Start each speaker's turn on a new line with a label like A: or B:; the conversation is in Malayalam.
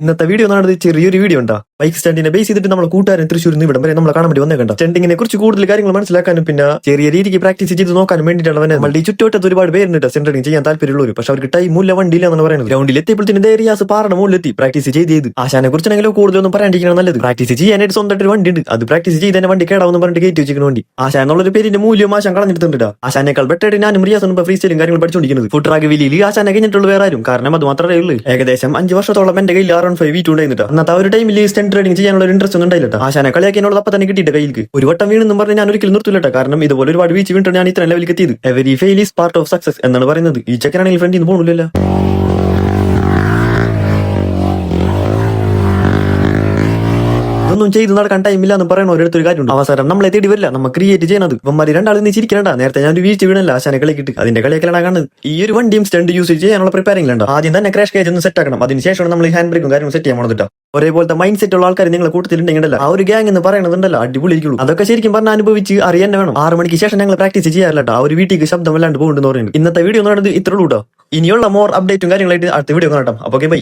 A: ഇന്നത്തെ വീഡിയോ നടന്നത് ചെറിയൊരു വീഡിയോ ഉണ്ടാ ബൈക്ക് സ്റ്റാൻഡിനെ ബേസ് ചെയ്തിട്ട് നമ്മൾ കൂട്ടുകാരൻ തൃശ്ശൂരിൽ നിന്ന് ഇവിടം വരെ നമ്മളെ കാണാൻ വേണ്ടി വന്നേക്കണ്ട സ്റ്റണ്ടിങ്ങിനെ കുറിച്ച് കൂടുതൽ കാര്യങ്ങൾ മനസ്സിലാക്കാനും പിന്നെ ചെറിയ രീതിക്ക് പ്രാക്ടീസ് ചെയ്ത് നോക്കാനും വേണ്ടിയിട്ടാണ് നമ്മളുടെ ഈ ചുറ്റുവട്ടത്ത് ഒരുപാട് പേരുണ്ട് സെന്ററിങ് ചെയ്യാൻ താല്പര്യമുള്ളവർ. പക്ഷെ അവർക്ക് ടൈം മൂല്യം വണ്ടിയില്ല എന്നാണ് പറയുന്നത്. ഗ്രൗണ്ടിൽ എത്തിയപ്പോഴത്തേന് ഏരിയാസ് പാറയുടെ മുകളിലെത്തി പ്രാക്ടീസ് ചെയ്ത് ആശാനെ കുറിച്ചാണെങ്കിലും കൂടുതലൊന്നും പറയാണ്ടിരിക്കണം നല്ലത്. പ്രാക്ടീസ് ചെയ്യാനായിട്ട് സ്വന്തമായിട്ട് വണ്ടി ഉണ്ട്. അത് പ്രാക്ടീസ് ചെയ്ത് തന്നെ വണ്ടി കേടാവുന്ന പറഞ്ഞിട്ട് കയറ്റി വെച്ചിരിക്കുന്ന വണ്ടി. ആശാൻ എന്നുള്ളൊരു പേരിന്റെ മൂല്യം ആശാൻ കളഞ്ഞിട്ടുണ്ട്. ആശാനേക്കാൾ ബെറ്റർ ഞാനും റിയാസും ഫ്രീ സ്റ്റൈലും കാര്യങ്ങൾ പഠിച്ചുകൊണ്ടിരിക്കുന്നത്. ഫുട്രാഗ് വലിയിൽ ആശാനെ കഴിഞ്ഞിട്ടുള്ള വേറെ ആരും. കാരണം അത് മാത്രമേ ഉള്ളൂ. ഏകദേശം 5 വർഷത്തോളം എന്റെ കയ്യിൽ R15 V2 ഉണ്ടായിരുന്നിട്ട് അന്നത്തെ ഒരു ടൈമിൽ സ്റ്റണ്ട് റൈഡിംഗ് ചെയ്യാനുള്ള ഒരു ഇൻട്രസ്റ്റ് ഒന്നും ഉണ്ടായില്ല. ആശാനെ കളിയാക്കിയുള്ള അപ്പം തന്നെ കിട്ടിയിട്ട് കയ്യിലേക്ക് ഒരു വട്ടം വീണെന്നും പറഞ്ഞ് ഞാൻ ഒരിക്കലും നിർത്തില്ല. കാരണം ഇതുപോലെ ഒരുപാട് വീഴ്ച വീണിട്ട് ഞാൻ ഇത്ര ലെവലിൽ എത്തിയത്. Every fail is part of success എന്നാണ് പറയുന്നത്. ഈ ചെക്കനാണെങ്കിൽ ഫ്രണ്ടിൽ നിന്ന് പോകണില്ല. ഒന്നും ചെയ്ത് നടക്കാൻ ടൈമില്ല എന്ന് പറയുന്ന ഒരിടത്തൊരു കാര്യമുണ്ട്. അവസരം നമ്മളെ തേടി വരില്ല, നമ്മൾ ക്രിയേറ്റ് ചെയ്യുന്നത്. ഇവന്മാര് രണ്ടാളും നീ ചിരിക്കണ്ട. നേരത്തെ ഞാൻ ഒരു വീഴ്ച വീണല്ല ആശാനെ കളിക്കിട്ട് അതിന്റെ കളിയൊക്കെയാണ് കാണുന്നത്. ഈ ഒരു വണ്ടിയും സ്റ്റണ്ട് യൂസ് ചെയ്യാനുള്ള പ്രിപ്പയറിംഗ് ഉണ്ട്. ആദ്യം തന്നെ ക്രാഷ് കേജ് ഒന്ന് സെറ്റ് ആക്കണം. അതിനുശേഷം നമ്മൾ ഹാൻഡ് ബ്രേക്കും കാര്യങ്ങളും സെറ്റ് ചെയ്യാൻ പോകുന്നത്. ഒരേപോലത്തെ മൈൻഡ് സെറ്റ് ഉള്ള ആൾക്കാർ നിങ്ങളെ കൂട്ടത്തിലുണ്ടെങ്കിലല്ല ആ ഒരു ഗ്യാങ് എന്ന് പറയുന്നതുണ്ടല്ലോ അടിപൊളിക്കുള്ളൂ. അതൊക്കെ ശരിക്കും പറഞ്ഞാൽ അനുഭവിച്ച് അറിയാൻ വേണം. 6 മണിക്ക് ശേഷം ഞങ്ങൾ പ്രാക്ടീസ് ചെയ്യാറില്ല. ആ ഒരു വീട്ടിലേക്ക് ശബ്ദം വല്ലാണ്ട് പോകുന്നുണ്ടെന്ന് പറയുന്നത്. ഇന്നത്തെ വീഡിയോ നടന്നത് ഇത്രയുള്ളൂ. ഇനിയുള്ള മോർ അപ്ഡേറ്റും കാര്യങ്ങളായിട്ട് അടുത്ത വീഡിയോ കാണാം. അപ്പോൾ ബൈ.